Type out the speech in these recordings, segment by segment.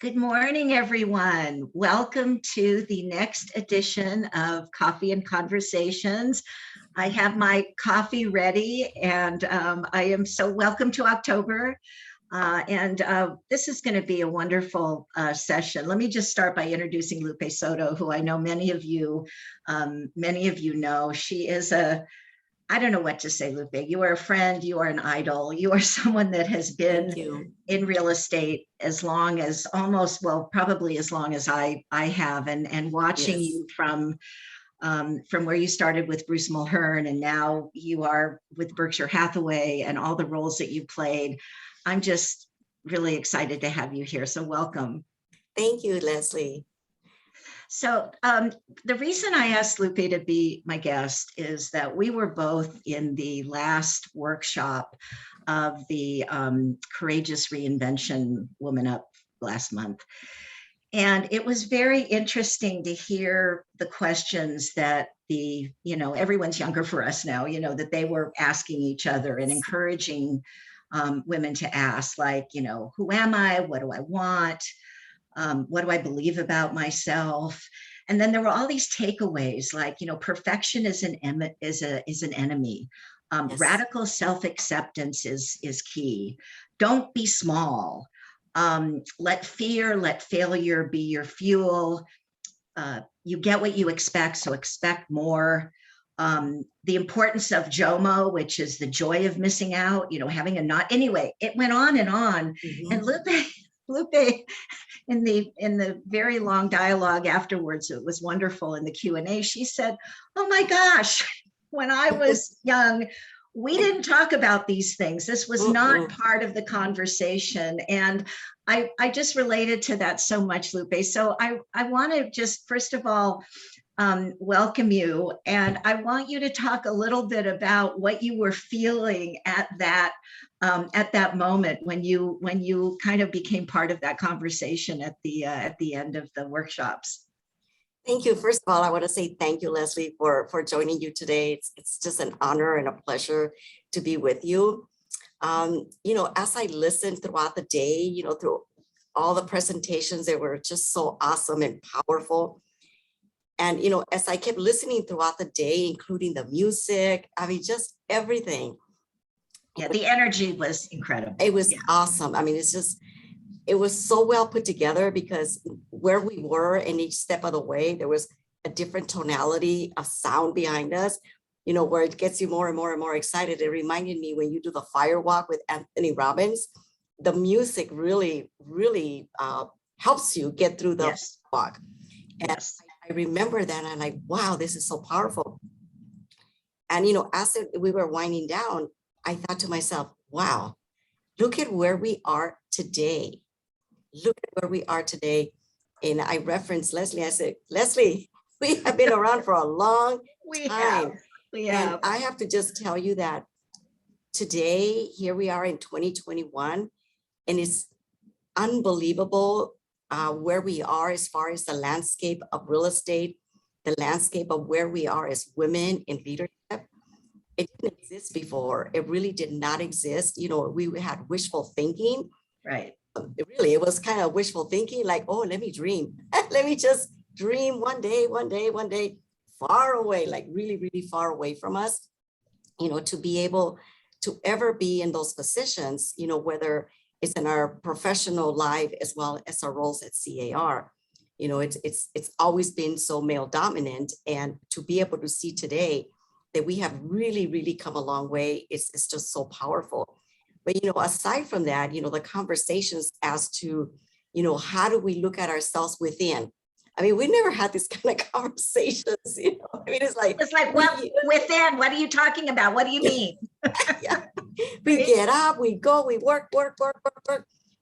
Good morning, everyone. Welcome to the next edition of Coffee and Conversations. I have my coffee ready, and I am so welcome to October. This is going to be a wonderful session. Let me just start by introducing Lupe Soto, who I know many of you know. She is I don't know what to say, Lupe. You are a friend, you are an idol, you are someone that has been in real estate as long as probably as long as I have, and watching you from where you started with Bruce Mulhern, and now you are with Berkshire Hathaway and all the roles that you played. I'm just really excited to have you here. So welcome. Thank you, Leslie. So the reason I asked Lupe to be my guest is that we were both in the last workshop of the Courageous Reinvention Woman Up last month. And it was very interesting to hear the questions that everyone's younger for us now, that they were asking each other and encouraging women to ask, like, who am I? What do I want? What do I believe about myself? And then there were all these takeaways, like, perfection is an enemy. Radical self-acceptance is key. Don't be small. Let failure be your fuel. You get what you expect, so expect more. The importance of JOMO, which is the joy of missing out, having a not. Anyway, it went on and on. Mm-hmm. And Lupe, in the very long dialogue afterwards, it was wonderful in the Q&A, she said, oh my gosh, when I was young, we didn't talk about these things. This was not part of the conversation. And I just related to that so much, Lupe. So I want to just, first of all, welcome you. And I want you to talk a little bit about what you were feeling at that moment when you kind of became part of that conversation at the end of the workshops. Thank you. First of all, I want to say thank you, Leslie, for joining you today. It's just an honor and a pleasure to be with you. As I listened throughout the day, through all the presentations, they were just so awesome and powerful. And, as I kept listening throughout the day, including the music, I mean, just everything. Yeah, the energy was incredible. It was awesome. I mean, it was so well put together, because where we were in each step of the way, there was a different tonality of sound behind us, where it gets you more and more and more excited. It reminded me when you do the fire walk with Anthony Robbins, the music really, really helps you get through the walk. And I remember that, and I'm like, wow, this is so powerful. And, as we were winding down, I thought to myself, wow, look at where we are today. Look at where we are today. And I referenced Leslie. I said, Leslie, we have been around for a long time. We have. And I have to just tell you that today, here we are in 2021, and it's unbelievable where we are as far as the landscape of real estate, the landscape of where we are as women in leadership. It didn't exist before. It really did not exist. We had wishful thinking. Right. It was kind of wishful thinking, like, oh, let me dream. Let me just dream one day, far away, like really, really far away from us, to be able to ever be in those positions, whether it's in our professional life as well as our roles at CAR. It's always been so male dominant, and to be able to see today that we have really, really come a long way, it's just so powerful. But, aside from that, the conversations as to, how do we look at ourselves within? I mean, we never had this kind of conversations, I mean, it's like, well, within, what are you talking about? What do you mean? We get up, we go, we work.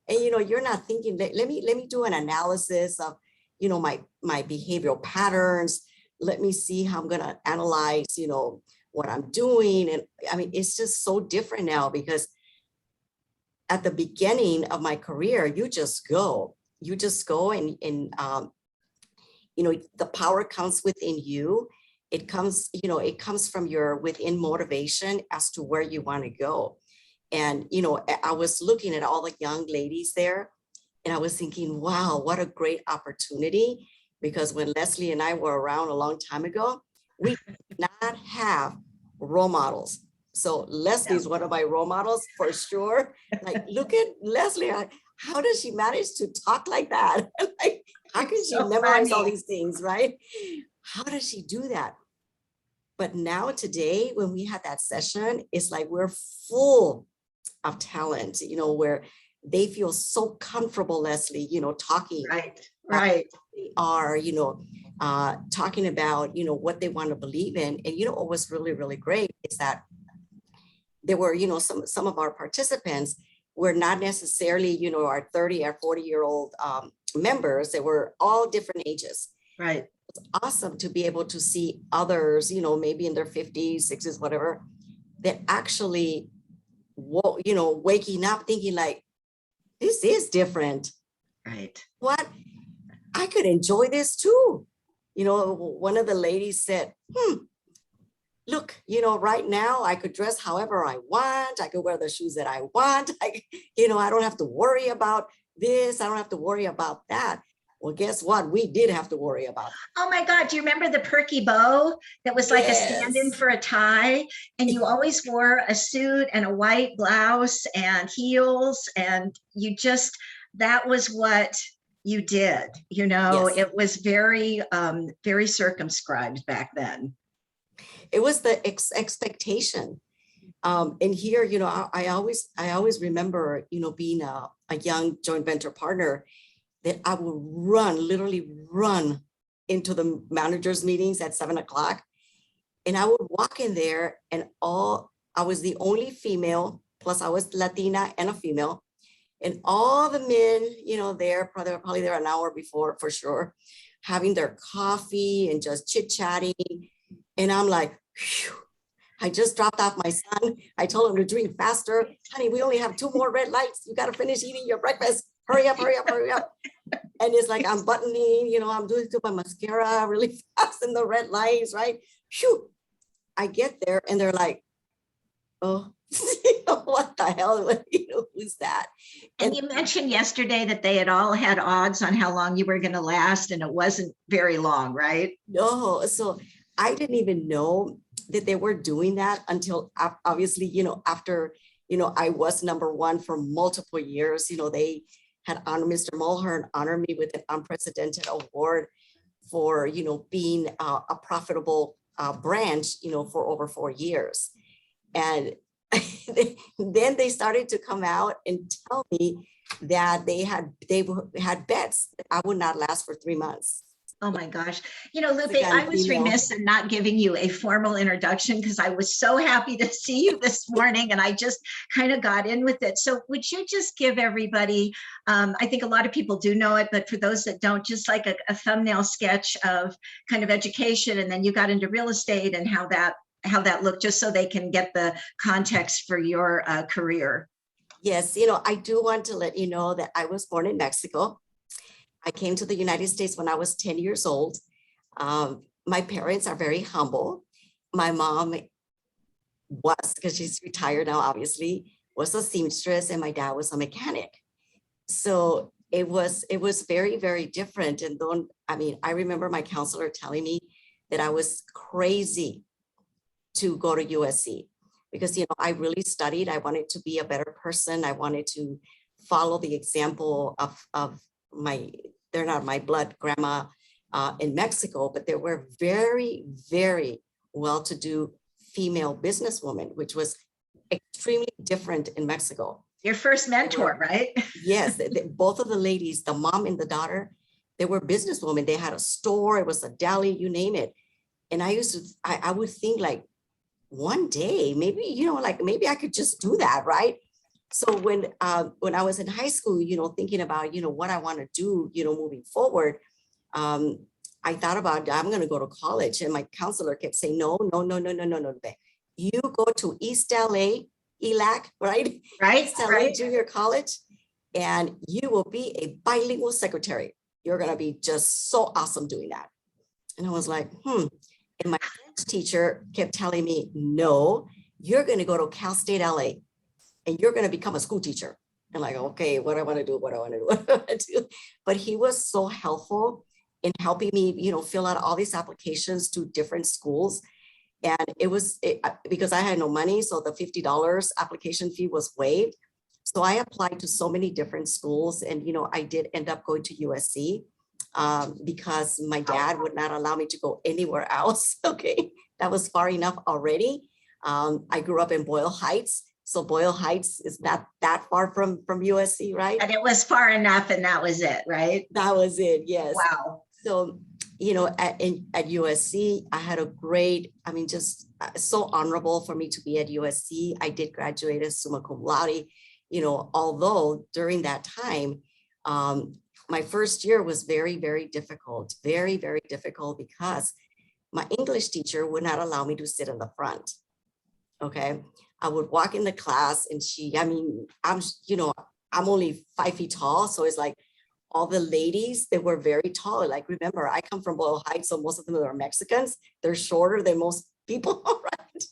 And, you're not thinking, let me do an analysis of, my behavioral patterns. Let me see how I'm going to analyze, what I'm doing. And I mean, it's just so different now, because at the beginning of my career, you just go and the power comes within you. It comes from your within motivation as to where you want to go. And, I was looking at all the young ladies there, And I was thinking, wow, what a great opportunity. Because when Leslie and I were around a long time ago, we did not have role models. So Leslie is one of my role models for sure. Like, look at Leslie. How does she manage to talk like that? Like, how can she memorize all these things, right? How does she do that? But now today, when we had that session, it's like we're full of talent, where they feel so comfortable, Leslie, talking. Right. They are, talking about, what they want to believe in. And, what was really, really great is that there were, some of our participants were not necessarily, our 30 or 40-year-old members. They were all different ages. Right. It's awesome to be able to see others, maybe in their 50s, 60s, whatever, that actually, waking up thinking like, this is different. Right. What? I could enjoy this too. One of the ladies said, look, right now I could dress however I want. I could wear the shoes that I want. I don't have to worry about this. I don't have to worry about that. Well, guess what? We did have to worry about. Oh my God, do you remember the perky bow that was like a stand-in for a tie? And you always wore a suit and a white blouse and heels, and that was what you did. Yes. It was very, very circumscribed back then. It was the expectation. And here, I always remember, being a young joint venture partner, that I would literally run into the managers' meetings at 7:00. And I would walk in there and I was the only female, plus I was Latina and a female. And all the men, there, probably there an hour before for sure, having their coffee and just chit-chatting. And I'm like, phew, I just dropped off my son. I told him to drink faster. Honey, we only have 2 more red lights. You got to finish eating your breakfast. Hurry up, hurry up, hurry up. And it's like, I'm buttoning, I'm doing my mascara really fast in the red lights, right? Phew. I get there and they're like, oh, what the hell? Who's that? And you mentioned yesterday that they had all had odds on how long you were going to last, and it wasn't very long, right? No, so I didn't even know that they were doing that until obviously, after, I was #1 for multiple years. They had honored Mr. Mulhern, honored me with an unprecedented award for, being a profitable branch, for over 4 years. And then they started to come out and tell me that they had bets that I would not last for 3 months. Oh my gosh. Lupe, I was remiss in not giving you a formal introduction because I was so happy to see you this morning and I just kind of got in with it. So would you just give everybody, I think a lot of people do know it, but for those that don't, just like a thumbnail sketch of kind of education, and then you got into real estate and how that looked, just so they can get the context for your career. Yes, I do want to let you know that I was born in Mexico. I came to the United States when I was 10 years old. My parents are very humble. My mom was, because she's retired now, obviously, was a seamstress, and my dad was a mechanic. So it was very, very different. And I remember my counselor telling me that I was crazy to go to USC because, I really studied. I wanted to be a better person. I wanted to follow the example of they're not my blood grandma in Mexico, but there were very, very well-to-do female businesswomen, which was extremely different in Mexico. Your first mentor, right? Yes, both of the ladies, the mom and the daughter, they were businesswomen. They had a store, it was a deli, you name it. And I would think like, one day, maybe, maybe I could just do that, right? So when I was in high school, thinking about, what I want to do, moving forward, I thought about, I'm going to go to college. And my counselor kept saying, no. You go to East LA, ELAC, right? Right. East LA Junior College, and you will be a bilingual secretary. You're going to be just so awesome doing that. And I was like, And my French teacher kept telling me, no, you're going to go to Cal State LA and you're going to become a school teacher. And like, okay, what I want to do, what I want to do, what I want to do. But he was so helpful in helping me, fill out all these applications to different schools. And because I had no money, so the $50 application fee was waived. So I applied to so many different schools, and I did end up going to USC because my dad would not allow me to go anywhere else. Okay, that was far enough already. I grew up in Boyle Heights, so Boyle Heights is not that far from USC, right? And it was far enough, and that was it, right? That was it, yes. Wow. So, at USC, I had a great, just so honorable for me to be at USC. I did graduate as summa cum laude, although during that time, my first year was very, very difficult, very, very difficult because my English teacher would not allow me to sit in the front. Okay. I would walk in the class and I'm only 5 feet tall. So it's like, all the ladies, they were very tall. Like, remember, I come from Boyle Heights, so most of them are Mexicans. They're shorter than most people, right?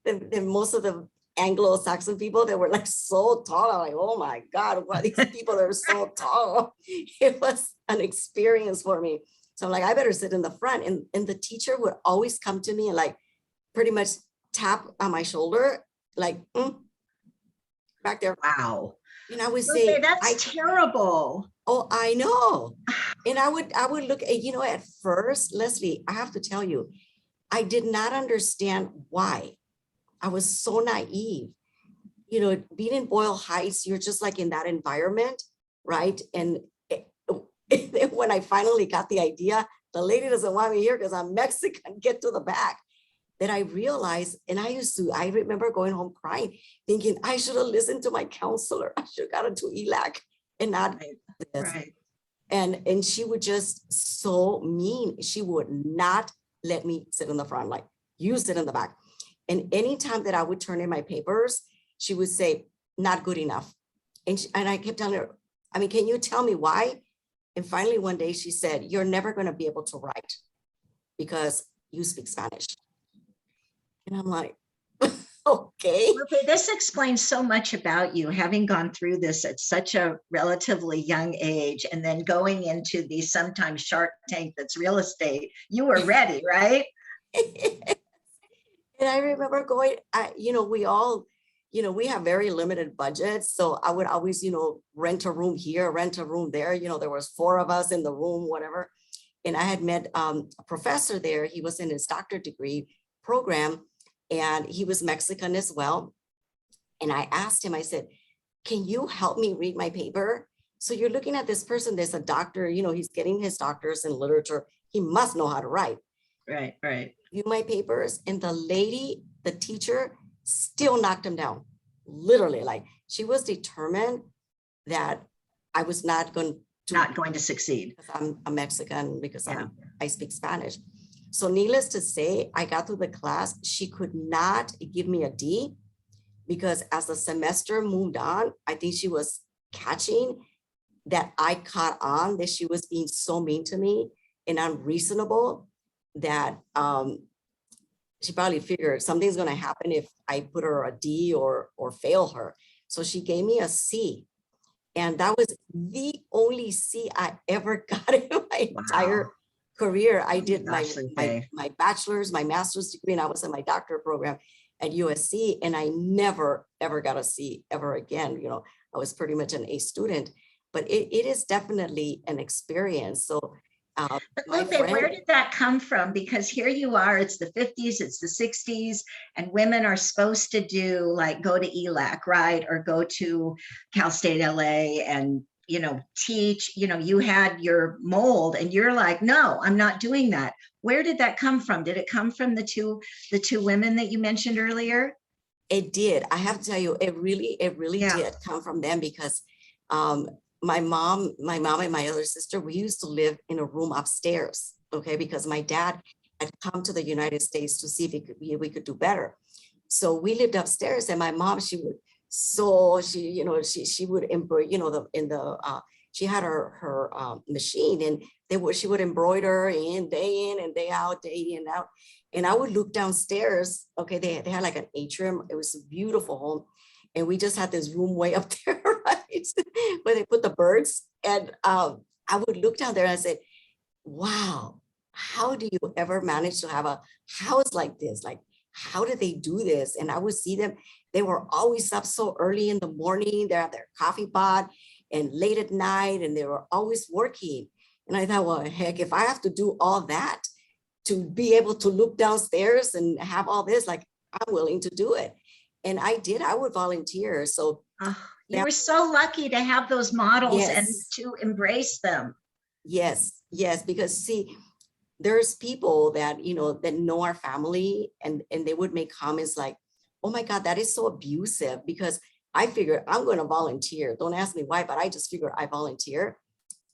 Than most of the Anglo-Saxon people. They were like so tall. I'm like, oh my God, what are these people that are so tall? It was an experience for me. So I'm like, I better sit in the front. And the teacher would always come to me and like pretty much tap on my shoulder, like, back there. Wow. And I would say, that's terrible. Oh, I know. And I would look at, at first, Leslie, I have to tell you, I did not understand why. I was so naive. Being in Boyle Heights, you're just like in that environment, right? And when I finally got the idea, the lady doesn't want me here because I'm Mexican, get to the back. That I realized, and I remember going home crying, thinking I should have listened to my counselor. I should have gotten to ELAC and not this. Right. And she would just so mean. She would not let me sit in the front, like, you sit in the back. And anytime that I would turn in my papers, she would say, not good enough. And I kept telling her, can you tell me why? And finally one day she said, you're never going to be able to write because you speak Spanish. And I'm like, okay. Lupe, this explains so much about you, having gone through this at such a relatively young age and then going into the sometimes Shark Tank that's real estate. You were ready, right? And I remember going, we all, we have very limited budgets. So I would always, rent a room here, rent a room there. There was 4 of us in the room, whatever. And I had met a professor there. He was in his doctorate degree program. And he was Mexican as well. And I asked him, I said, can you help me read my paper? So you're looking at this person, there's a doctor, he's getting his doctors in literature. He must know how to write. Right, right. View my papers. And the teacher still knocked him down. Literally, like, she was determined that I was not going to succeed. because I'm a Mexican, because I speak Spanish. So needless to say, I got through the class. She could not give me a D because as the semester moved on, I think she was catching that I caught on that she was being so mean to me and unreasonable that she probably figured something's going to happen if I put her a D or fail her. So she gave me a C. And that was the only C I ever got in my entire career. I did my bachelor's, my master's degree, and I was in my doctorate program at USC, and I never, ever got a C ever again. I was pretty much an A student, but it is definitely an experience. So but Lupe, where did that come from? Because here you are, it's the 50s, it's the 60s, and women are supposed to do like go to ELAC, right? Or go to Cal State LA and teach, you had your mold and you're like, no, I'm not doing that. Where did that come from? Did it come from the two women that you mentioned earlier? It did. I have to tell you, it really did come from them because my mom and my other sister, we used to live in a room upstairs, okay? Because my dad had come to the United States to see if we could do better. So we lived upstairs, and my mom, she would embroider, she had her machine, and she would embroider in and day out, day in and out. And I would look downstairs. Okay, they had like an atrium. It was a beautiful home, and we just had this room way up there, right? where they put the birds. And I would look down there and I said, wow, how do you ever manage to have a house like this? Like, how did they do this? And I would see them, they were always up so early in the morning, they're at their coffee pot and late at night, and they were always working. And I thought, well, heck, if I have to do all that to be able to look downstairs and have all this, like, I'm willing to do it. And I did, I would volunteer. So Oh, you were so lucky to have those models and yes, to embrace them. yes, yes, because see, there's people that, you know, that know our family, and they would make comments like, oh my God, that is so abusive, because I figured I'm going to volunteer. Don't ask me why, but I just figured I volunteer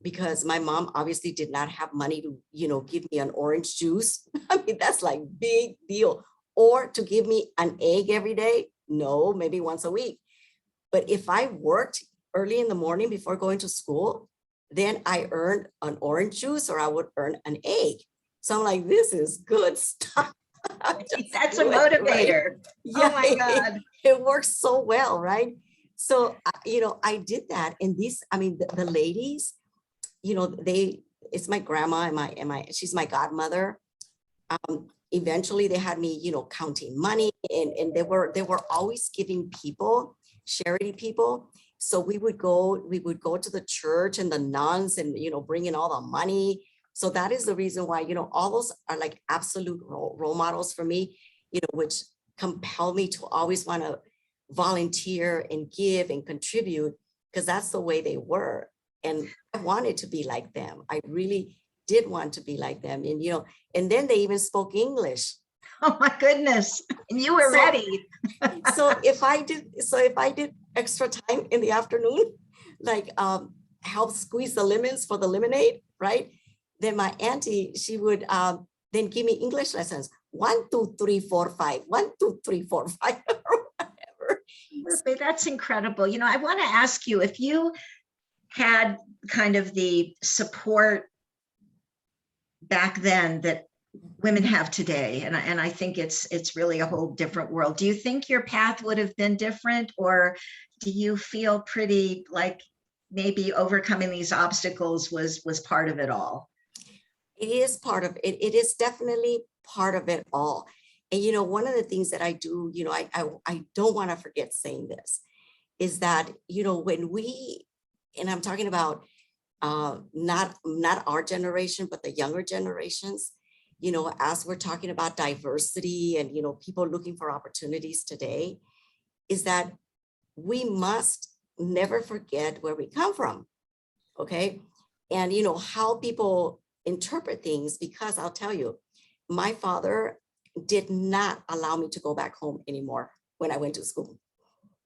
because my mom obviously did not have money to, you know, give me an orange juice. I mean, that's like big deal. Or to give me an egg every day. No, maybe once a week. But if I worked early in the morning before going to school, then I earned an orange juice or I would earn an egg. So I'm like, this is good stuff. That's a motivator. Right? Oh my Yeah, God. it works so well, right? So, you know, I did that. And these, I mean, the ladies, you know, it's my grandma and she's my godmother. Eventually they had me, you know, counting money, and they were always giving people, charity people. So we would go to the church and the nuns and, you know, bring in all the money. So that is the reason why, you know, all those are like absolute role models for me, you know, which compel me to always want to volunteer and give and contribute, because that's the way they were. And I wanted to be like them. I really did want to be like them. And, you know, and then they even spoke English. Oh my goodness. And you were So- ready. So if I did extra time in the afternoon, like help squeeze the lemons for the lemonade, right? Then my auntie, she would then give me English lessons. 1, 2, 3, 4, 5. 1, 2, 3, 4, 5, or whatever. Lupe, that's incredible. You know, I want to ask you if you had kind of the support back then that women have today, and I think it's really a whole different world. Do you think your path would have been different, or do you feel pretty like maybe overcoming these obstacles was part of it all? It is part of it. It is definitely part of it all. And, you know, one of the things that I do, you know, I don't want to forget saying this, is that, you know, when we, and I'm talking about not our generation, but the younger generations, you know, as we're talking about diversity and, you know, people looking for opportunities today, is that we must never forget where we come from. Okay. And, you know, how people interpret things, because I'll tell you, my father did not allow me to go back home anymore when I went to school.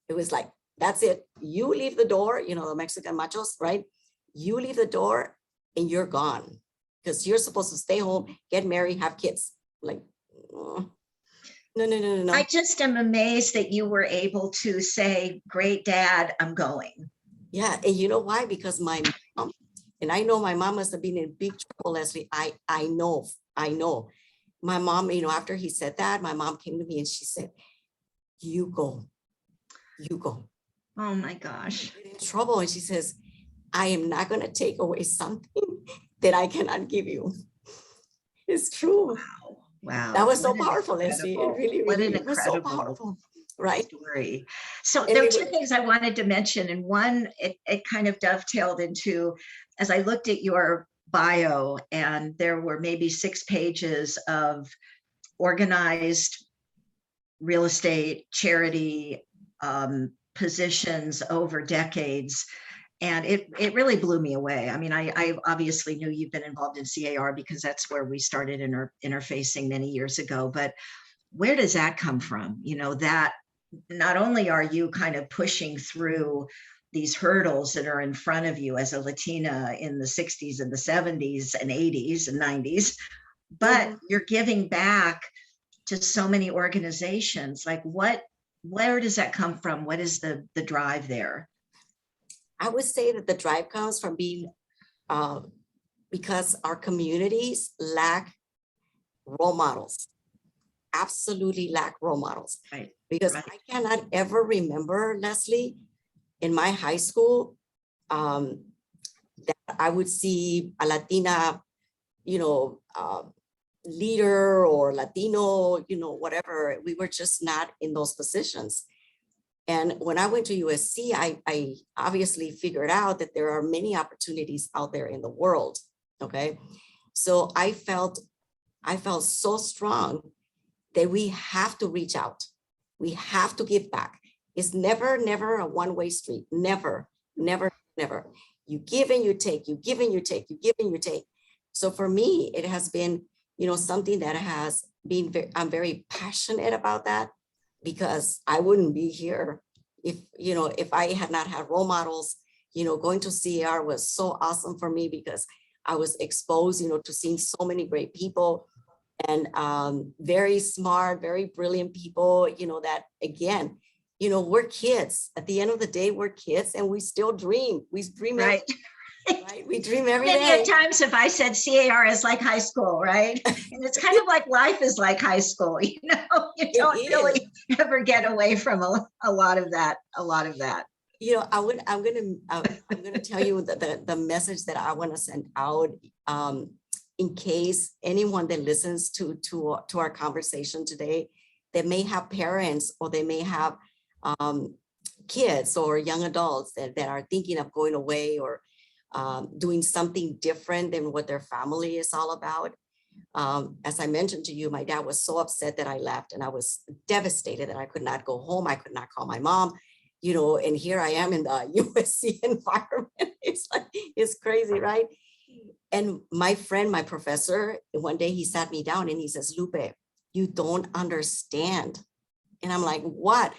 It was like, that's it. You leave the door, you know, the Mexican machos, right? You leave the door and you're gone, because you're supposed to stay home, get married, have kids. Like, no. I just am amazed that you were able to say, great dad, I'm going. Yeah. And you know why? Because my mom, and I know my mom must have been in big trouble, Leslie. I know. My mom, you know, after he said that, my mom came to me and she said, you go. Oh my gosh. You're in trouble. And she says, I am not going to take away something that I cannot give you. It's true. Wow. That was so What an powerful, Leslie. It really, what an really was so incredible powerful. Right. story. So And there were it two was- things I wanted to mention, and one, it kind of dovetailed into, as I looked at your bio, and there were maybe 6 pages of organized real estate, charity positions over decades. And it really blew me away. I mean, I obviously knew you've been involved in CAR because that's where we started interfacing many years ago. But where does that come from? You know, that not only are you kind of pushing through these hurdles that are in front of you as a Latina in the 60s and the 70s and 80s and 90s, but you're giving back to so many organizations. Like where does that come from? What is the drive there? I would say that the drive comes from being, because our communities lack role models, absolutely lack role models. Right. Because Right. I cannot ever remember, Leslie, in my high school, that I would see a Latina, you know, leader or Latino, you know, whatever. We were just not in those positions. And when I went to USC, I obviously figured out that there are many opportunities out there in the world. Okay. So I felt so strong that we have to reach out. We have to give back. It's never, never a one-way street. Never, never, never. You give and you take, you give and you take, you give and you take. So for me, it has been, you know, something that has been, I'm very passionate about that, because I wouldn't be here if, you know, if I had not had role models. You know, going to CAR was so awesome for me because I was exposed, you know, to seeing so many great people and very smart, very brilliant people, you know, that again, you know, we're kids. At the end of the day, we're kids and we still dream. We dream, Right. right? We dream every Many day. of times have I said CAR is like high school, right? And it's kind of like life is like high school, you know, you don't really ever get away from a lot of that, You know, I'm gonna tell you the message that I want to send out, in case anyone that listens to our conversation today, that may have parents or they may have kids or young adults that are thinking of going away or doing something different than what their family is all about. As I mentioned to you, my dad was so upset that I left, and I was devastated that I could not go home. I could not call my mom, you know, and here I am in the USC environment. It's like, it's crazy, right? And my friend, my professor, one day he sat me down and he says, Lupe, you don't understand. And I'm like, what?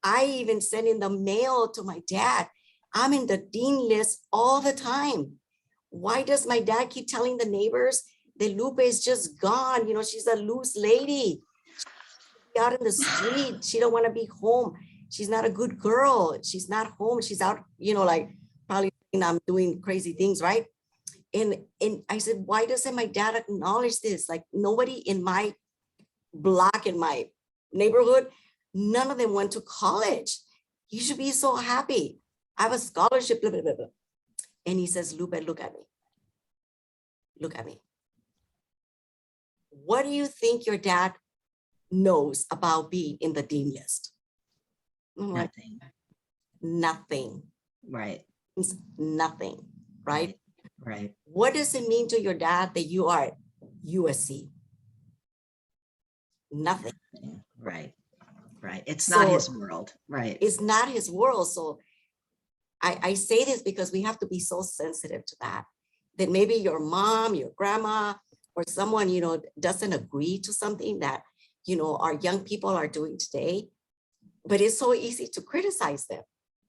I even sent in the mail to my dad. I'm in the dean list all the time. Why does my dad keep telling the neighbors that Lupe is just gone? You know, she's a loose lady. She's out in the street. She don't want to be home. She's not a good girl. She's not home. She's out, you know, like probably I'm doing crazy things, right? And I said, why doesn't my dad acknowledge this? Like nobody in my block, in my neighborhood, none of them went to college. You should be so happy. I have a scholarship, blah, blah, blah, blah. And he says, Lupe, look at me. Look at me. What do you think your dad knows about being in the dean list? I'm like, nothing. Nothing. Right. It's nothing, right? Right. What does it mean to your dad that you are at USC? Nothing. Right. Right. It's not his world. Right. It's not his world. So I say this because we have to be so sensitive to that maybe your mom, your grandma, or someone, you know, doesn't agree to something that, you know, our young people are doing today. But it's so easy to criticize them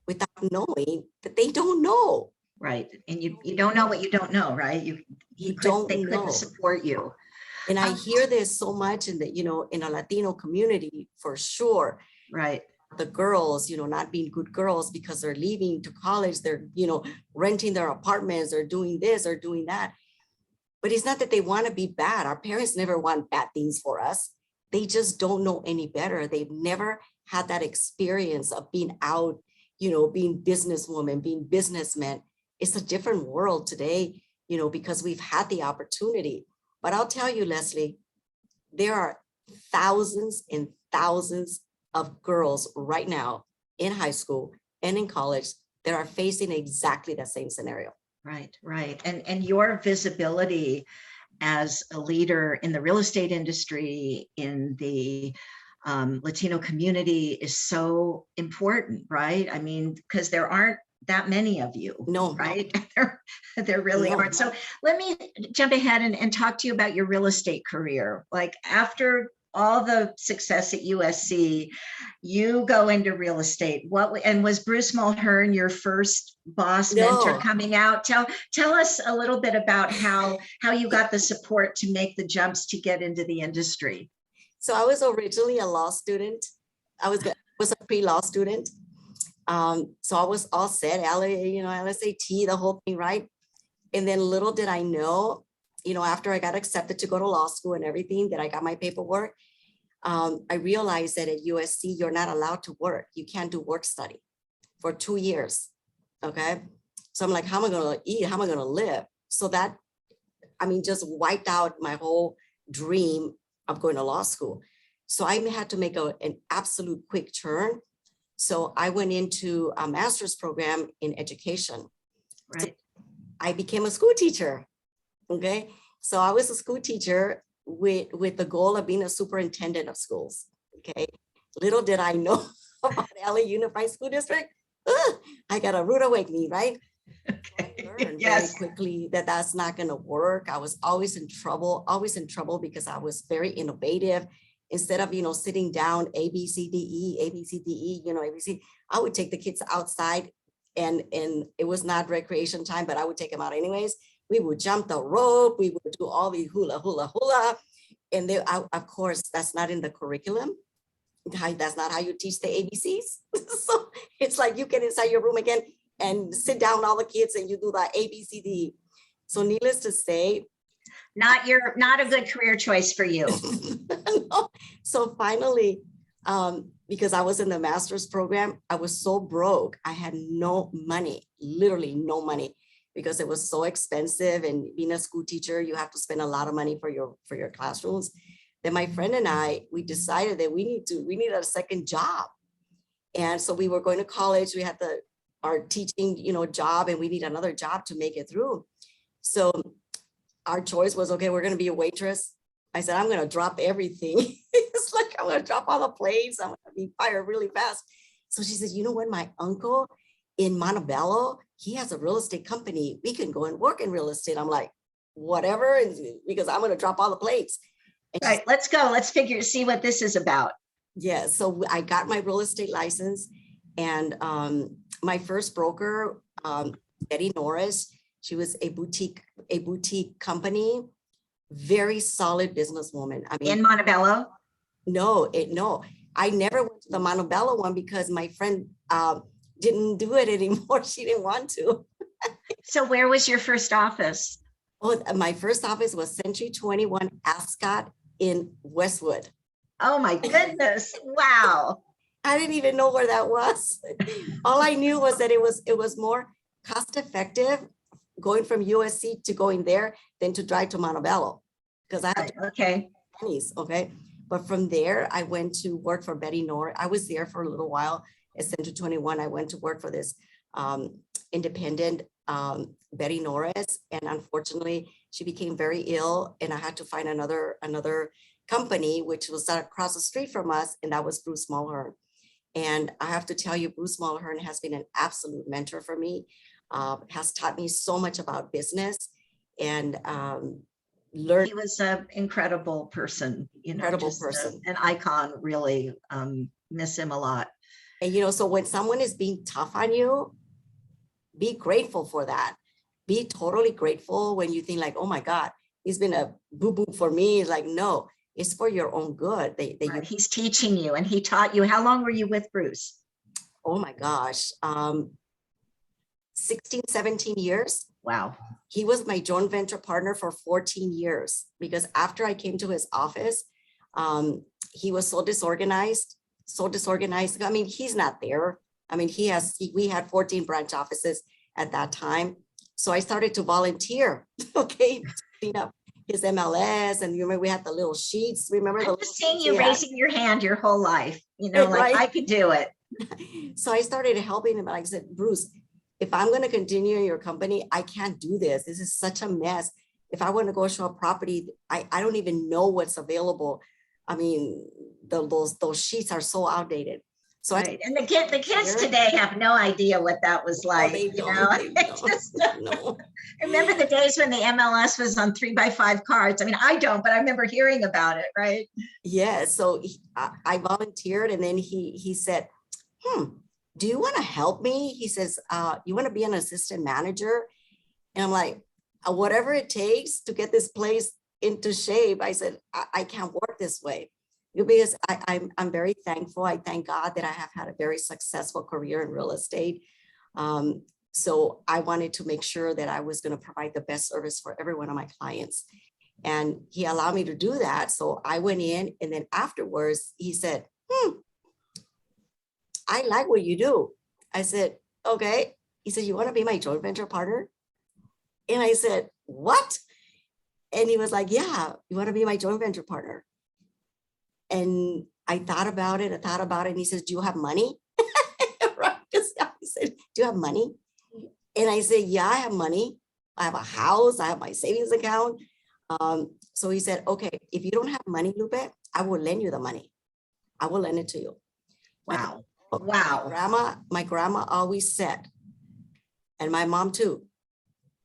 without knowing that they don't know. Right. And you don't know what you don't know, right? They couldn't support you. And I hear this so much in the, you know, in a Latino community for sure. Right. The girls, you know, not being good girls because they're leaving to college, they're, you know, renting their apartments or doing this or doing that. But it's not that they want to be bad. Our parents never want bad things for us. They just don't know any better. They've never had that experience of being out, you know, being businesswoman, being businessmen. It's a different world today, you know, because we've had the opportunity. But I'll tell you, Leslie, there are thousands and thousands of girls right now in high school and in college that are facing exactly the same scenario. Right, right. And your visibility as a leader in the real estate industry, in the Latino community is so important, right? I mean, because there aren't that many of you. No. Right? there really aren't. So let me jump ahead and talk to you about your real estate career. Like after all the success at USC, you go into real estate. And was Bruce Mulhern your first boss mentor coming out? Tell us a little bit about how you got the support to make the jumps to get into the industry. So I was originally a law student. I was a pre-law student. So I was all set, LSAT, the whole thing, right? And then little did I know, you know, after I got accepted to go to law school and everything, that I got my paperwork, I realized that at USC, you're not allowed to work. You can't do work study for 2 years, okay? So I'm like, how am I going to eat? How am I going to live? So that, I mean, just wiped out my whole dream of going to law school. So I had to make an absolute quick turn. So I went into a master's program in education. Right. I became a school teacher. Okay. So I was a school teacher with the goal of being a superintendent of schools. Okay. Little did I know about LA Unified School District. I got a rude awakening, right? Okay. I learned Yes. very quickly that that's not going to work. I was always in trouble because I was very innovative. Instead of, sitting down, A, B, C, D, E, A, B, C, D, E, ABC, I would take the kids outside and it was not recreation time, but I would take them out anyways. We would jump the rope. We would do all the hula. And of course, that's not in the curriculum. That's not how you teach the ABCs. So it's like you get inside your room again and sit down all the kids and you do the ABCD. So needless to say, not a good career choice for you. no. So finally, because I was in the master's program, I was so broke. I had no money, literally no money, because it was so expensive. And being a school teacher, you have to spend a lot of money for your classrooms. Then my friend and I, we decided that we needed a second job. And so we were going to college. We had our teaching, job, and we need another job to make it through. So our choice was, okay, we're going to be a waitress. I said, I'm going to drop everything. It's like, I'm going to drop all the plates. I'm going to be fired really fast. So she says, you know what, my uncle in Montebello, he has a real estate company. We can go and work in real estate. I'm like, whatever, because I'm going to drop all the plates. And right, let's go. Let's see what this is about. Yeah, so I got my real estate license, and my first broker, Betty Norris, she was a boutique company, very solid businesswoman. I mean, in Montebello? No, I never went to the Montebello one because my friend didn't do it anymore. She didn't want to. So where was your first office? Oh, my first office was Century 21 Ascot in Westwood. Oh my goodness. Wow. I didn't even know where that was. All I knew was that it was more cost effective going from USC to going there than to drive to Montebello, because I had pennies. Okay. But from there, I went to work for Betty Norris. I was there for a little while at Century 21. I went to work for this independent Betty Norris. And unfortunately, she became very ill, and I had to find another company, which was across the street from us, and that was Bruce Mulhern. And I have to tell you, Bruce Mulhern has been an absolute mentor for me, has taught me so much about business, and learned. He was an incredible person, Incredible person. An icon, really. Miss him a lot. And, so when someone is being tough on you, be grateful for that. Be totally grateful when you think like, oh my God, he's been a boo-boo for me. Like, no, it's for your own good. Right. He's teaching you, and he taught you. How long were you with Bruce? Oh my gosh, 16, 17 years. Wow. He was my joint venture partner for 14 years, because after I came to his office, he was so disorganized. I mean, he's not there. I mean, we had 14 branch offices at that time. So I started to volunteer, okay, to clean up his MLS. And you remember we had the little sheets. Remember I'm just seeing you raising your hand your whole life, like right? I could do it. So I started helping him. And I said, Bruce, if I'm going to continue in your company, I can't do this. This is such a mess. If I want to go show a property, I don't even know what's available. I mean, those sheets are so outdated. So right. And the kids today have no idea what that was like. They don't. No. Remember the days when the MLS was on 3x5 cards? I mean, I don't, but I remember hearing about it, right? Yeah. So I volunteered, and then he said, do you want to help me? He says, you want to be an assistant manager? And I'm like, whatever it takes to get this place into shape. I said, I can't work this way, because I'm very thankful. I thank God that I have had a very successful career in real estate. So I wanted to make sure that I was going to provide the best service for every one of my clients. And he allowed me to do that. So I went in, and then afterwards he said, I like what you do. I said, okay. He said, you want to be my joint venture partner? And I said, what? And he was like, yeah, you want to be my joint venture partner? And I thought about it. And he says, do you have money? Right? I said, do you have money? And I said, yeah, I have money. I have a house. I have my savings account. So he said, okay, if you don't have money, Lupe, I will lend you the money. I will lend it to you. Wow. And Wow. my grandma always said, and my mom too,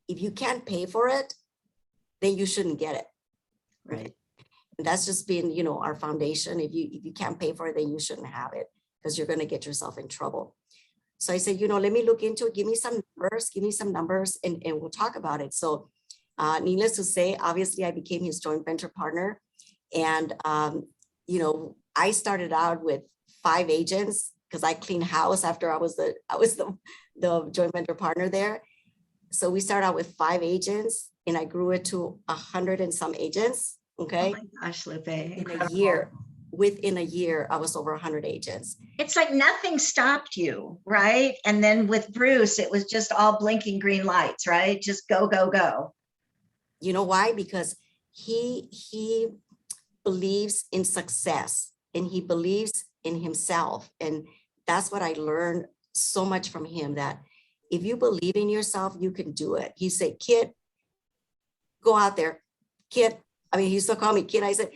if you can't pay for it, then you shouldn't get it. Right. And that's just been, you know, our foundation. If you can't pay for it, then you shouldn't have it, because you're going to get yourself in trouble. So I said, you know, let me look into it. Give me some numbers, and we'll talk about it. So needless to say, obviously I became his joint venture partner. And, you know, I started out with 5 agents because I cleaned house after I was the joint venture partner there. So we started out with 5 agents, and I grew it to 100 and some agents. Okay. Oh my gosh, Lupe. Within a year, I was over 100 agents. It's like nothing stopped you, right? And then with Bruce, it was just all blinking green lights, right? Just go, go, go. You know why? Because he believes in success, and he believes in himself. And that's what I learned so much from him, that if you believe in yourself, you can do it. He said, kid, go out there. Kid, I mean, he used to call me kid. I said,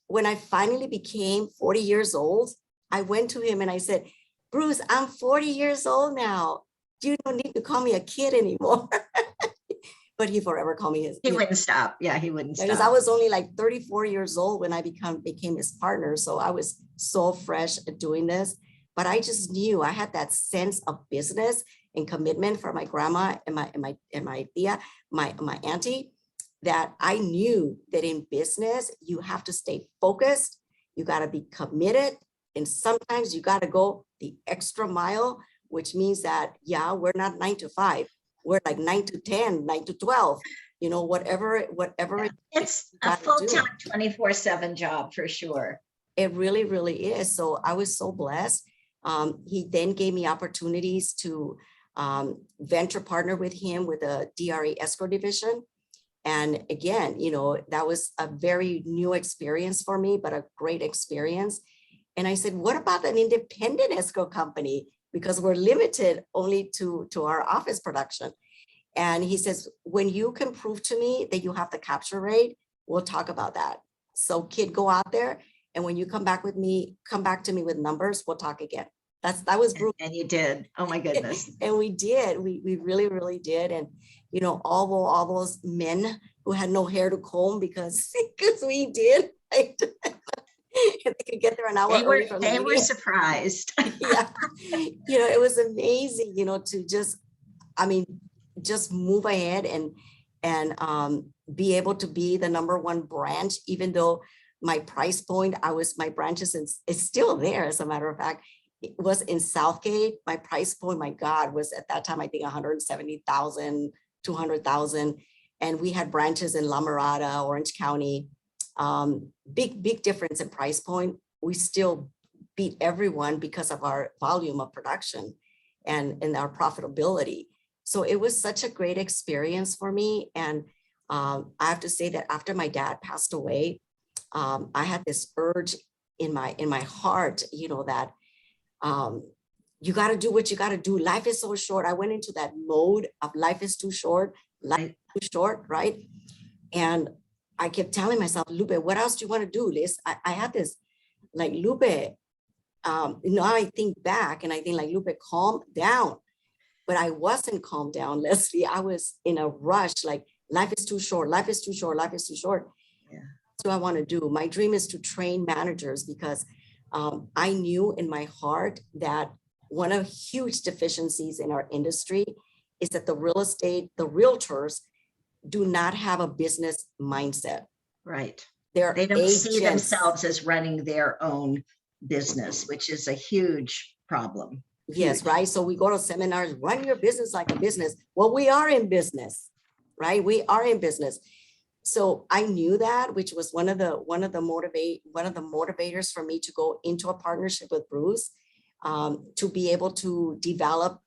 when I finally became 40 years old, I went to him and I said, Bruce, I'm 40 years old now. You don't need to call me a kid anymore. But he forever called me his. He wouldn't stop. Yeah, he wouldn't stop. Because I was only like 34 years old when I became his partner. So I was so fresh at doing this. But I just knew I had that sense of business and commitment for my grandma and my tia, my auntie, that I knew that in business, you have to stay focused. You got to be committed. And sometimes you got to go the extra mile, which means that, yeah, we're not 9 to 5. We're like 9 to 10, 9 to 12, you know, whatever. Yeah. It's a full-time 24/7 job for sure. It really, really is. So I was so blessed. He then gave me opportunities to venture partner with him with a DRE escrow division. And again, you know, that was a very new experience for me, but a great experience. And I said, what about an independent escrow company? Because we're limited only to our office production. And he says, when you can prove to me that you have the capture rate, we'll talk about that. So kid, go out there. And when you come back to me with numbers, we'll talk again. That was Bruce. And you did. Oh my goodness. And we did. We really, really did. And, you know, all those men who had no hair to comb because we did. Right? They could get there an hour early from the meeting. They were surprised. Yeah. You know, it was amazing, you know, to just move ahead and be able to be the #1 branch, even though my price point, my branches is still there. As a matter of fact, it was in Southgate. My price point, my God, was at that time, I think 170,000, 200,000. And we had branches in La Mirada, Orange County. Big difference in price point. We still beat everyone because of our volume of production and our profitability. So it was such a great experience for me. And I have to say that after my dad passed away, I had this urge in my heart, you know, that you got to do what you got to do. Life is so short. I went into that mode of life is too short, right? And I kept telling myself, Lupe, what else do you want to do, Liz? I had this, like, Lupe, now I think back and I think, like, Lupe, calm down. But I wasn't calmed down, Leslie. I was in a rush, like, life is too short, life is too short, life is too short. Yeah. That's what I want to do. My dream is to train managers because I knew in my heart that one of huge deficiencies in our industry is that the realtors do not have a business mindset. Right. They don't see themselves as running their own business, which is a huge problem. Yes, right. So we go to seminars, run your business like a business. Well, we are in business, right? We are in business. So I knew that, which was one of the motivators for me to go into a partnership with Bruce, to be able to develop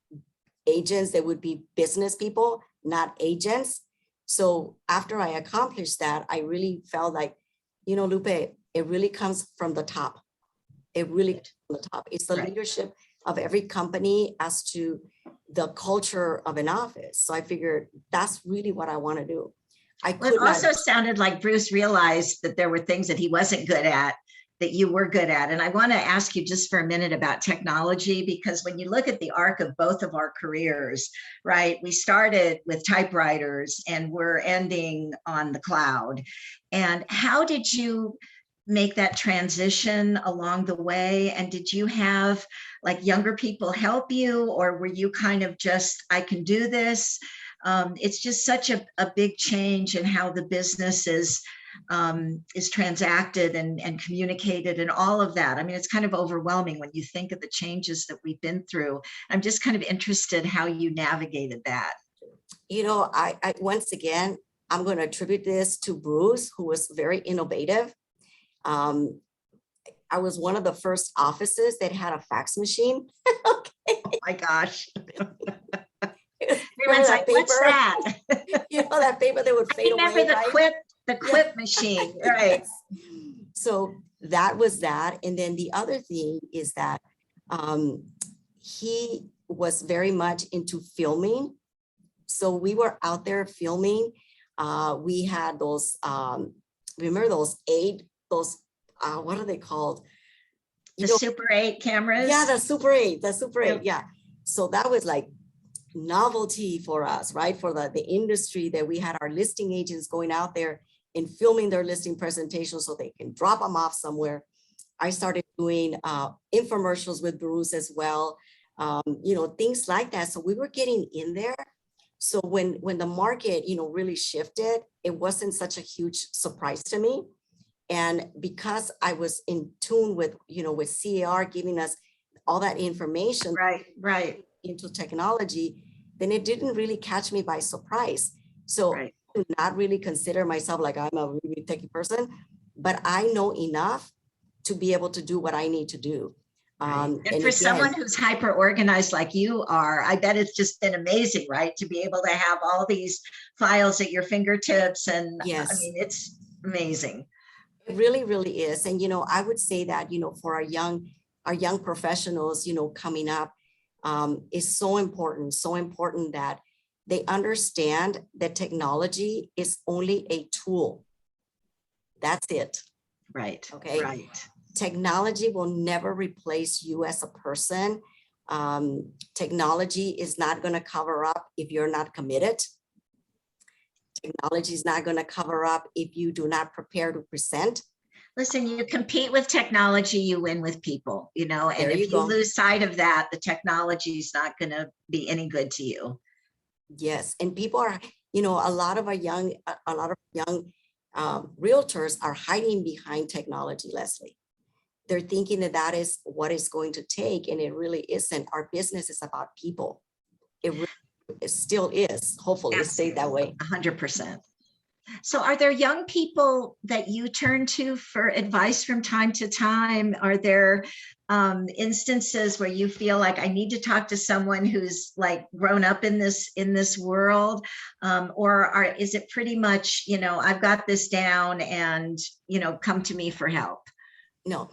agents, they would be business people, not agents. So after I accomplished that, I really felt like, Lupe, it really comes from the top. It really comes from the top. It's the Right. leadership of every company as to the culture of an office. So I figured that's really what I want to do. Well, it also sounded like Bruce realized that there were things that he wasn't good at that you were good at. And I want to ask you just for a minute about technology, because when you look at the arc of both of our careers, right, we started with typewriters and we're ending on the cloud. And how did you make that transition along the way? And did you have like younger people help you, or were you kind of just, I can do this? It's just such a big change in how the business is transacted and communicated and all of that. I mean, it's kind of overwhelming when you think of the changes that we've been through. I'm just kind of interested how you navigated that. I once again, I'm going to attribute this to Bruce, who was very innovative. I was one of the first offices that had a fax machine. Okay. Oh my gosh. Everyone's like, what's that? That paper that would fade away. I remember right? the quip machine, right? So that was that. And then the other thing is that he was very much into filming. So we were out there filming. We had those, remember those what are they called? The Super 8 cameras? Yeah, the Super 8, yeah. So that was like novelty for us, right? For the industry, that we had our listing agents going out there and filming their listing presentations so they can drop them off somewhere. I started doing infomercials with Bruce as well, things like that. So we were getting in there. So when the market, really shifted, it wasn't such a huge surprise to me. And because I was in tune with, with CAR giving us all that information, right, into technology, then it didn't really catch me by surprise. So right. I do not really consider myself like I'm a really techie person, but I know enough to be able to do what I need to do. And for again, someone who's hyper organized like you are, I bet it's just been amazing, right? To be able to have all these files at your fingertips. And yes, I mean, it's amazing. It really, really is. And, I would say that, for our young professionals, coming up, is so important that they understand that technology is only a tool. That's it. Right. Okay. Right. Technology will never replace you as a person. Technology is not going to cover up if you're not committed. Technology is not going to cover up if you do not prepare to present. Listen, you compete with technology, you win with people, and if you lose sight of that, the technology is not going to be any good to you. Yes. And people are, a lot of young realtors are hiding behind technology, Leslie. They're thinking that is what it's going to take. And it really isn't. Our business is about people. It still is. Hopefully it stays that way. 100%. So are there young people that you turn to for advice from time to time? Are there instances where you feel like I need to talk to someone who's like grown up in this world? Is it pretty much, I've got this down and, come to me for help? No,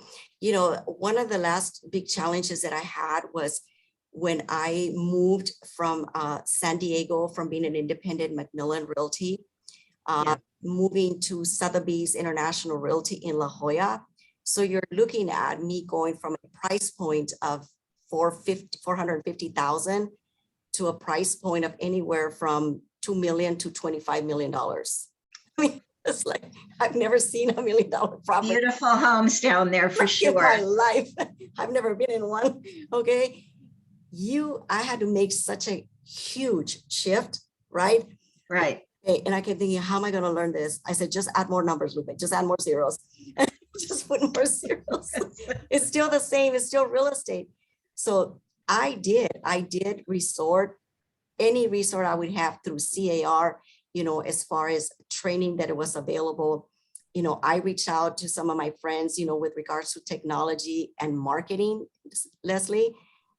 one of the last big challenges that I had was when I moved from San Diego, from being an independent Macmillan Realty, moving to Sotheby's International Realty in La Jolla. So you're looking at me going from a price point of $450,000 to a price point of anywhere from $2 million to $25 million. I mean, it's like, I've never seen $1 million property. Beautiful homes down there for sure. In my life. I've never been in one. Okay. I had to make such a huge shift, right? Right. And I kept thinking, how am I going to learn this? I said, just add more numbers, Lupe. Just add more zeros. Just put more zeros. It's still the same. It's still real estate. So I did resort, any resort I would have through CAR, as far as training that it was available. I reached out to some of my friends, with regards to technology and marketing, Leslie,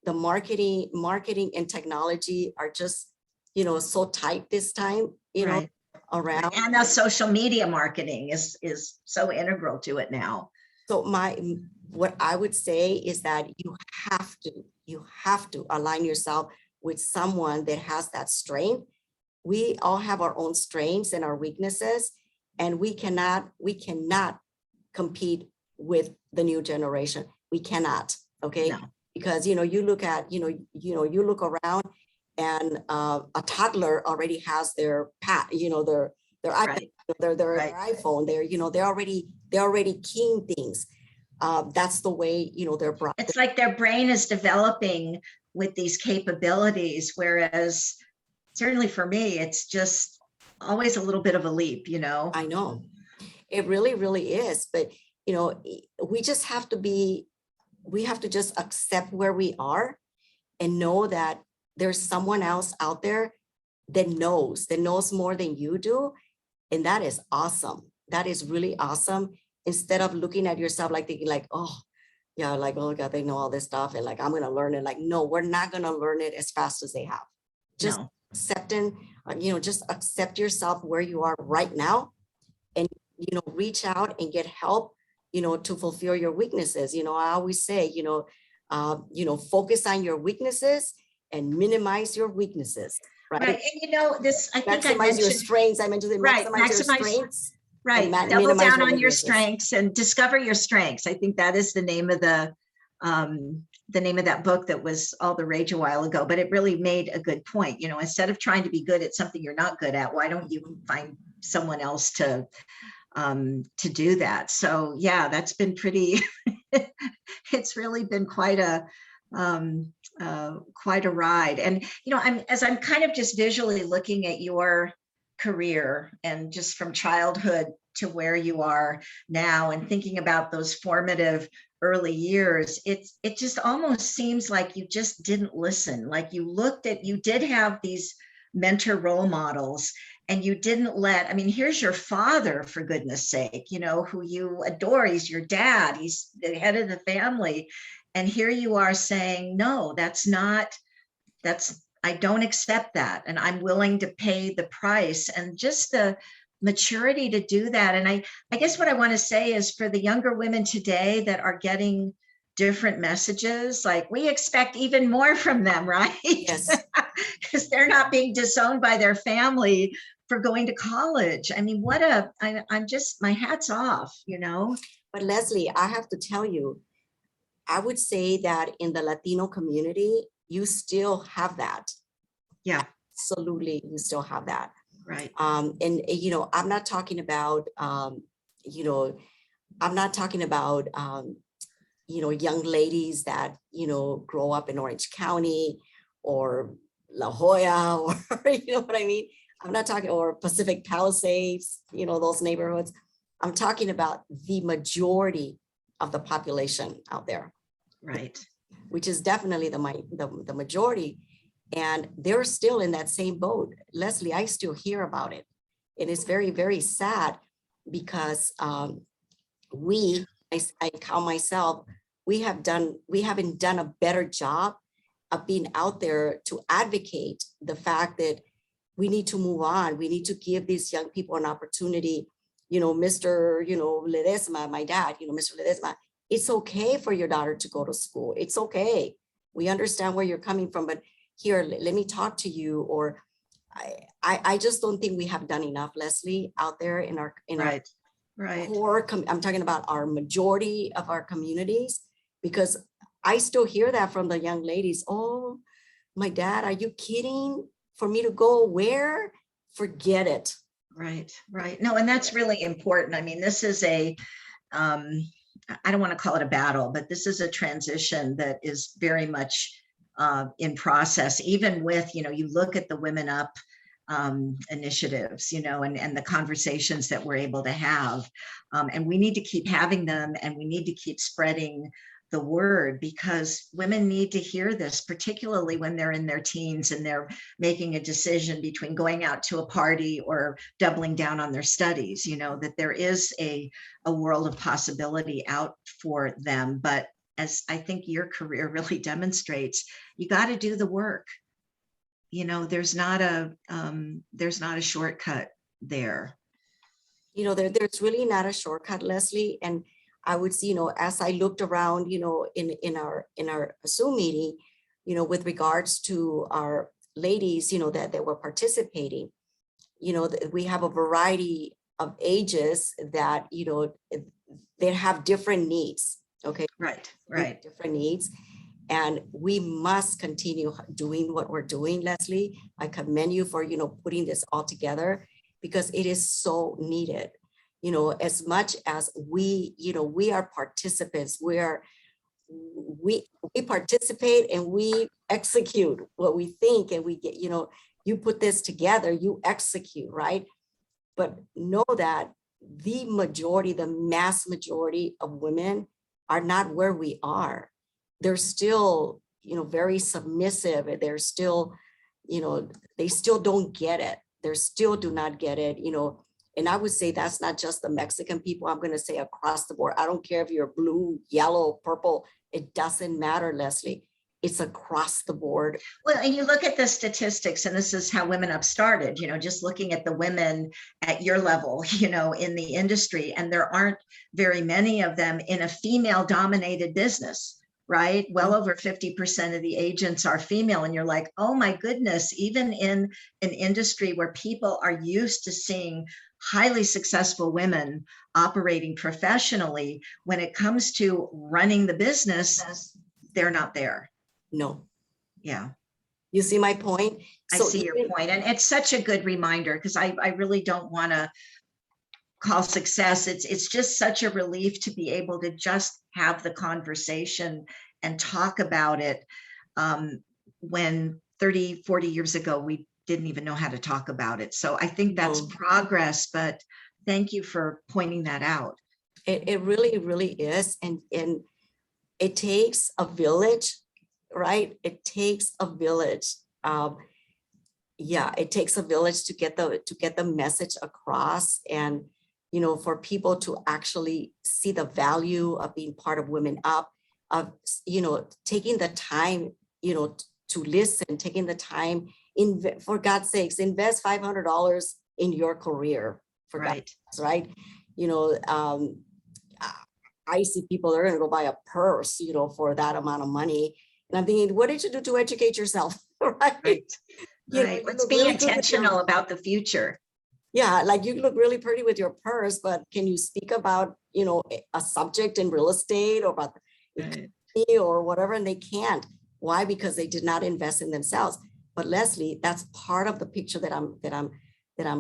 the marketing and technology are just, so tight this time, Right. around. And the social media marketing is so integral to it now. So what I would say is that you have to align yourself with someone that has that strength. We all have our own strengths and our weaknesses, and we cannot compete with the new generation. We cannot, okay? No. Because, you look at, you look around and a toddler already has their their iPad, Right. their Right. iPhone, they're already keying things. That's the way, they're brought. It's like their brain is developing with these capabilities, whereas certainly for me, it's just always a little bit of a leap, I know it really, really is. But, we just have to we have to just accept where we are and know that there's someone else out there that knows more than you do. And that is awesome. That is really awesome. Instead of looking at yourself like thinking like, oh, yeah, like, oh God, they know all this stuff. And like, I'm going to learn it. Like, no, we're not going to learn it as fast as they have. Just No. accepting, just accept yourself where you are right now and, reach out and get help, to fulfill your weaknesses. I always say, focus on your weaknesses and minimize your weaknesses. Right. And this, I think I Maximize your mentioned, strengths. I mentioned right, maximize your strengths. right. and Double minimize down your on your weaknesses. strengths and discover your strengths. I think that is the name of the name of that book that was all the rage a while ago, but it really made a good point. Instead of trying to be good at something you're not good at, why don't you find someone else to do that? So yeah, that's been pretty, it's really been quite a ride. And, I'm kind of just visually looking at your career and just from childhood to where you are now and thinking about those formative early years, it just almost seems like you just didn't listen. Like you did have these mentor role models and you didn't here's your father, for goodness sake, who you adore. He's your dad. He's the head of the family. And here you are saying, no, I don't accept that. And I'm willing to pay the price, and just the maturity to do that. And I guess what I want to say is for the younger women today that are getting different messages, like we expect even more from them, right? Yes. Because they're not being disowned by their family for going to college. I'm just, my hat's off, But Leslie, I have to tell you, I would say that in the Latino community, you still have that. Yeah. Absolutely, you still have that. Right. And I'm not talking about, young ladies that, grow up in Orange County or La Jolla, or you know what I mean? I'm not talking, or Pacific Palisades, those neighborhoods. I'm talking about the majority of the population out there. Right. Which is definitely the majority. And they're still in that same boat. Leslie, I still hear about it. And it's very, very sad because I count myself, we haven't done a better job of being out there to advocate the fact that we need to move on. We need to give these young people an opportunity. Mr. Ledesma, my dad, Mr. Ledesma, it's okay for your daughter to go to school. It's okay. We understand where you're coming from, but here, let me talk to you. Or I just don't think we have done enough, Leslie, out there in our core. I'm talking about our majority of our communities, because I still hear that from the young ladies. Oh, my dad, are you kidding? For me to go where? Forget it. Right. No, and that's really important. This is I don't want to call it a battle, but this is a transition that is very much in process, even with, you look at the Women Up initiatives, and the conversations that we're able to have. And we need to keep having them, and we need to keep spreading the word, because women need to hear this, particularly when they're in their teens and they're making a decision between going out to a party or doubling down on their studies, that there is a world of possibility out for them. But as I think your career really demonstrates, you got to do the work. There's not a shortcut there. There's really not a shortcut, Leslie. And I would see, as I looked around, in our Zoom meeting, with regards to our ladies, that were participating, we have a variety of ages that, they have different needs. Okay. Right. Different needs. And we must continue doing what we're doing, Leslie. I commend you for, putting this all together, because it is so needed. As much as we are participants, we participate and we execute what we think, and we get, you put this together, you execute, right? But know that the mass majority of women are not where we are. They're still, very submissive. They're still, they still don't get it. They still do not get it, and I would say that's not just the Mexican people. I'm going to say across the board. I don't care if you're blue, yellow, purple. It doesn't matter, Leslie. It's across the board. Well, and you look at the statistics, and this is how Women Up started, just looking at the women at your level, in the industry, and there aren't very many of them in a female dominated business, right? Well over 50% of the agents are female. And you're like, oh my goodness, even in an industry where people are used to seeing highly successful women operating professionally, when it comes to running the business, they're not there. No. Yeah. You see my point? I see your point. And it's such a good reminder, because I really don't want to call success. It's just such a relief to be able to just have the conversation and talk about it, when 30, 40 years ago, we didn't even know how to talk about it. So I think that's progress, but thank you for pointing that out. It really, really is. And it takes a village, right? It takes a village. It takes a village to get the message across, and for people to actually see the value of being part of Women Up, of taking the time to listen, taking the time, for God's sakes, invest $500 in your career, for Right. God's, right? I see people are going to go buy a purse, for that amount of money. And I'm thinking, what did you do to educate yourself? Right. Let's be really intentional about the future. Yeah. Like, you look really pretty with your purse, but can you speak about, a subject in real estate, or about or whatever? And they can't. Why? Because they did not invest in themselves. But Leslie, that's part of the picture that I'm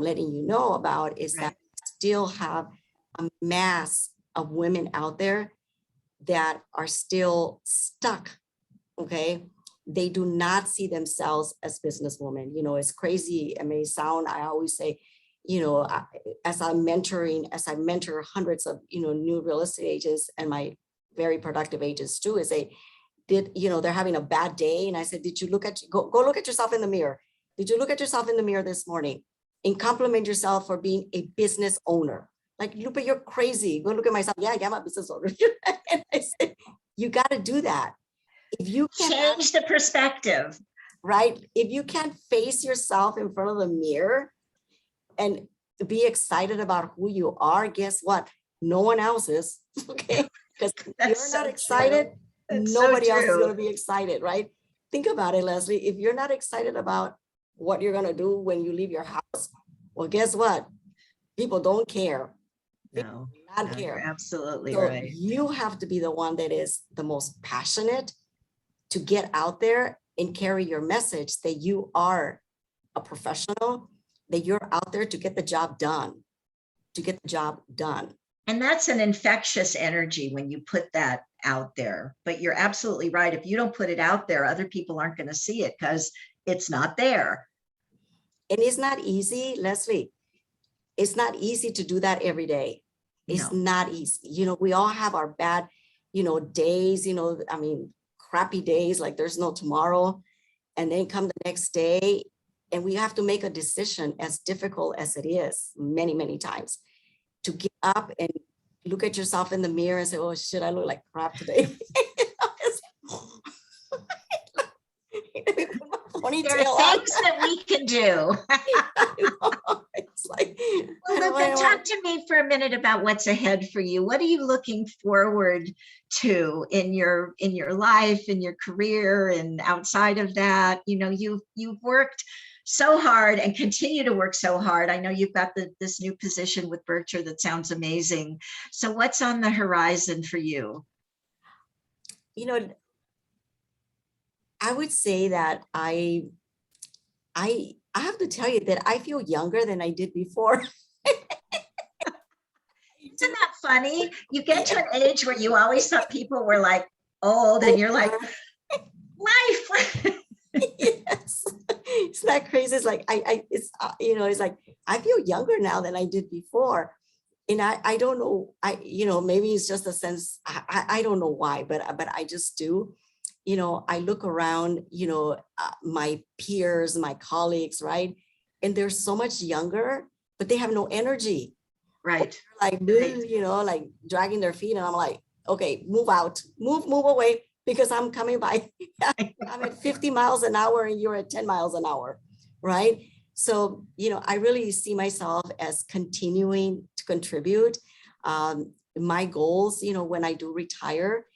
letting you know about, is that we still have a mass of women out there that are still stuck. Okay. They do not see themselves as businesswomen. It's crazy. It may sound, I always say, as I mentor hundreds of, new real estate agents, and my very productive agents too, is they're having a bad day. And I said, did you go look at yourself in the mirror? Did you look at yourself in the mirror this morning and compliment yourself for being a business owner? Like, Lupe, you're crazy. Go look at myself. Yeah, I'm a business owner. And I said, you got to do that. If you can't change the perspective, right? If you can't face yourself in front of the mirror and be excited about who you are, guess what? No one else is. Okay. Because you're not excited, nobody else is going to be excited, right? Think about it, Leslie. If you're not excited about what you're going to do when you leave your house, well, guess what? People don't care. No, not care. You're absolutely so right. You have to be the one that is the most passionate to get out there and carry your message that you are a professional, that you're out there to get the job done, And that's an infectious energy when you put that out there. But you're absolutely right. If you don't put it out there, other people aren't going to see it because it's not there. And it's not easy, Leslie. It's not easy to do that every day. It's not easy. We all have our bad, days, crappy days, like there's no tomorrow. And then come the next day, and we have to make a decision, as difficult as it is many, many times, to get up and look at yourself in the mirror and say, oh shit, I look like crap today. Let me put my There are ponytail on. things that we can do. It's like, Well, Lupe, talk to me for a minute about what's ahead for you. What are you looking forward to in your life, in your career, and outside of that? You know, you've worked so hard and continue to work so hard. I know you've got this new position with Berkshire that sounds amazing. So what's on the horizon for you? you know, I would say that I have to tell you that I feel younger than I did before. Isn't that funny? You get to an age where you always thought people were like old, and you're like, life. Yes. It's not crazy. It's like it's it's like I feel younger now than I did before. And I don't know, maybe it's just a sense, I don't know why, but I just do. I look around, my peers, my colleagues, right? And they're so much younger, but they have no energy. Right. Like, Right. like dragging their feet. And I'm like, okay, move out, move away, because I'm coming by. I'm at 50 miles an hour and you're at 10 miles an hour, right? So, I really see myself as continuing to contribute. My goals, when I do retire,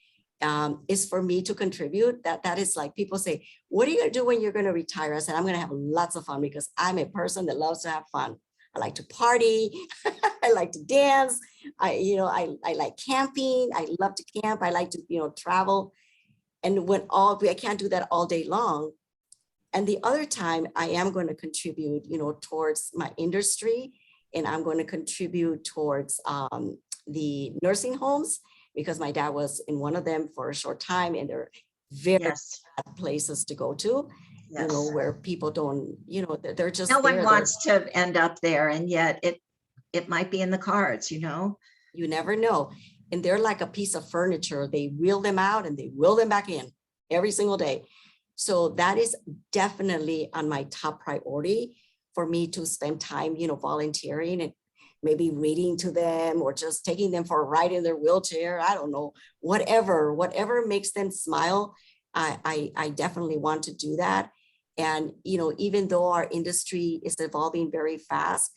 is for me to contribute. That is like, people say, what are you gonna do when you're gonna retire? I said, I'm gonna have lots of fun, because I'm a person that loves to have fun. I like to party. I like to dance. I like camping. I love to camp. I like to, travel. And I can't do that all day long. And the other time I am going to contribute, towards my industry, and I'm going to contribute towards the nursing homes, because my dad was in one of them for a short time, and they're very Yes. bad places to go to, Yes. where people don't, they're just No one there. wants to end up there, and yet it might be in the cards, You never know. And they're like a piece of furniture. They wheel them out and they wheel them back in every single day. So that is definitely on my top priority, for me to spend time, volunteering and maybe reading to them, or just taking them for a ride in their wheelchair. I don't know, whatever makes them smile. I definitely want to do that. And, even though our industry is evolving very fast,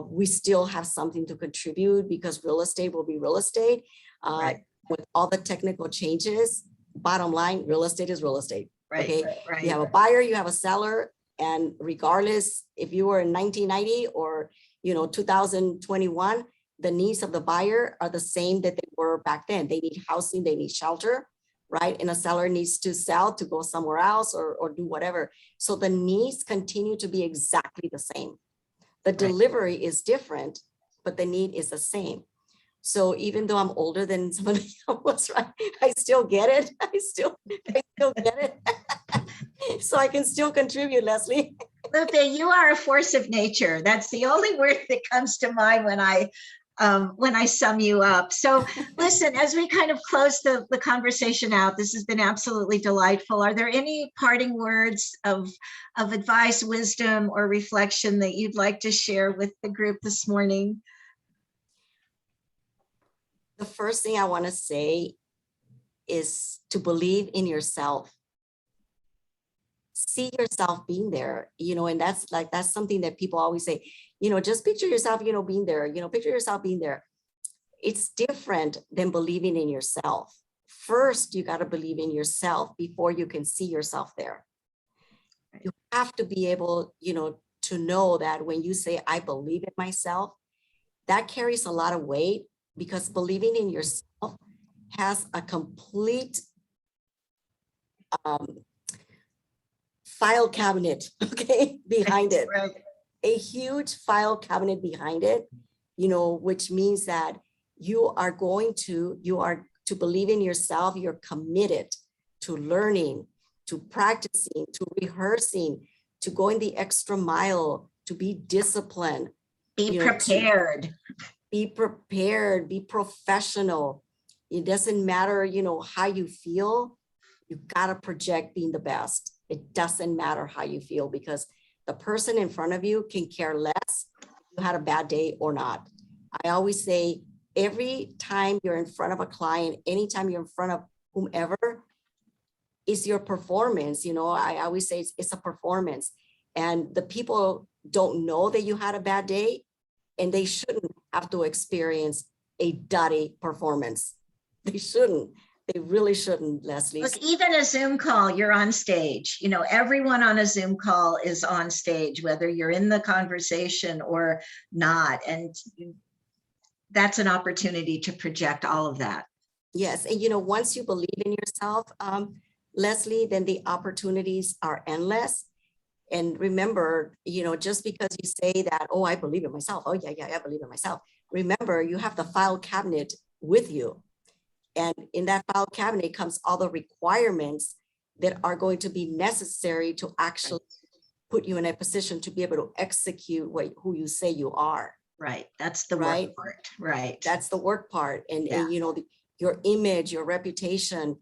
we still have something to contribute, because real estate will be real estate. Right. With all the technical changes, bottom line, real estate is real estate. Right. Okay. Right. You have a buyer, you have a seller. And regardless if you were in 1990 or, 2021, the needs of the buyer are the same that they were back then. They need housing, they need shelter, right? And a seller needs to sell to go somewhere else, or do whatever. So the needs continue to be exactly the same. The delivery is different, but the need is the same. So even though I'm older than somebody else, right, I still get it. I still get it. So I can still contribute, Leslie. Lupe, you are a force of nature. That's the only word that comes to mind when I sum you up. So listen, as we kind of close the conversation out, this has been absolutely delightful. Are there any parting words of advice, wisdom, or reflection that you'd like to share with the group this morning? The first thing I want to say is to believe in yourself. See yourself being there, and that's something that people always say, just picture yourself, being there, picture yourself being there. It's different than believing in yourself. First, you got to believe in yourself before you can see yourself there. You have to be able, to know that when you say, I believe in myself, that carries a lot of weight, because believing in yourself has a complete file cabinet, okay, behind it. Right. A huge file cabinet behind it, which means that you are to believe in yourself. You're committed to learning, to practicing, to rehearsing, to going the extra mile, to be disciplined. Be prepared. Be prepared, be professional. It doesn't matter, how you feel. You gotta project being the best. It doesn't matter how you feel, because the person in front of you can care less if you had a bad day or not. I always say, every time you're in front of a client, anytime you're in front of whomever, is your performance. You know, I always say it's a performance, and the people don't know that you had a bad day, and they shouldn't have to experience a duddy performance. They shouldn't. They really shouldn't, Leslie. Look, even a Zoom call, you're on stage. You know, everyone on a Zoom call is on stage, whether you're in the conversation or not. And that's an opportunity to project all of that. Yes, and you know, once you believe in yourself, Leslie, then the opportunities are endless. And remember, you know, just because you say that, oh, I believe in myself. Oh, yeah, I believe in myself. Remember, you have the file cabinet with you. And in that file cabinet comes all the requirements that are going to be necessary to actually put you in a position to be able to execute who you say you are. Right. That's the right work part. Right. That's the work part. And, Yeah. and you know, your image, your reputation,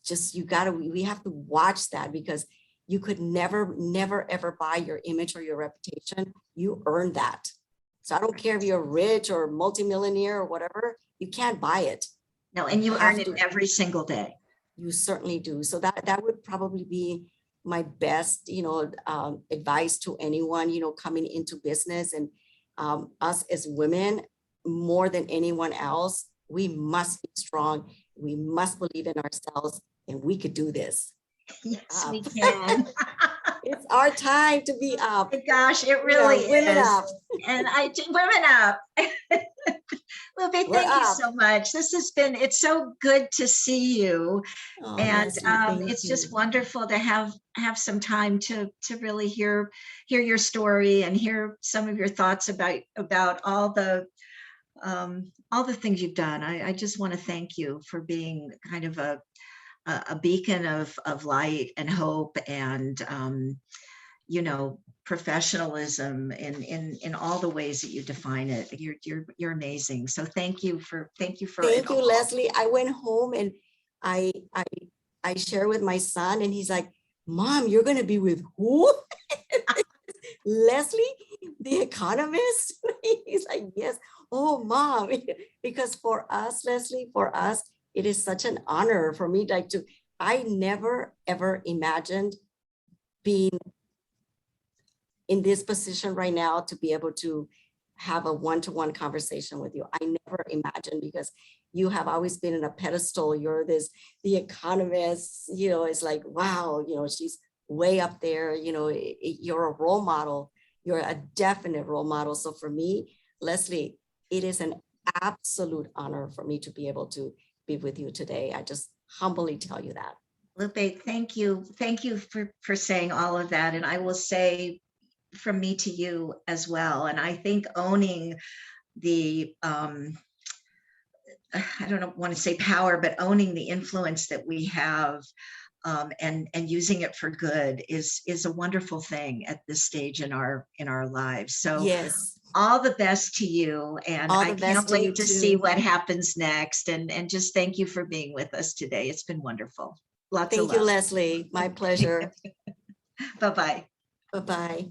just we have to watch that, because you could never, ever buy your image or your reputation. You earn that. So I don't care if you're rich or multimillionaire or whatever, you can't buy it. No, and you earn it every single day. You certainly do. So that would probably be my best, you know, advice to anyone, you know, coming into business. And us as women, more than anyone else, we must be strong. We must believe in ourselves, and we could do this. Yes, we can. It's our time to be up. Gosh, it really is. Women up. And women up. Lupe, thank you so much. It's so good to see you. Oh, And Leslie, it's just wonderful to have some time to really hear your story and hear some of your thoughts about all the things you've done. I just want to thank you for being kind of a beacon of light and hope, and you know, professionalism in all the ways that you define it. You're amazing. So thank you, Leslie. I went home and I share with my son, and he's like, Mom, you're gonna be with who? Leslie, the economist. He's like, yes. Oh, Mom. Because for us, Leslie, it is such an honor for me. I never ever imagined being in this position right now, to be able to have a one-to-one conversation with you. I never imagined, because you have always been in a pedestal. You're the economist, you know, it's like, wow, you know, she's way up there, you know, you're a role model. You're a definite role model. So for me, Leslie, it is an absolute honor for me to be able to be with you today. I just humbly tell you that. Lupe, thank you. Thank you for saying all of that. And I will say from me to you as well. And I think owning the, I don't want to say power, but owning the influence that we have, and using it for good is a wonderful thing at this stage in our lives. So yes, all the best to you, and I can't wait to see what happens next. And just thank you for being with us today. It's been wonderful. Lots of love. Thank you, Leslie. My pleasure. Bye-bye. Bye-bye.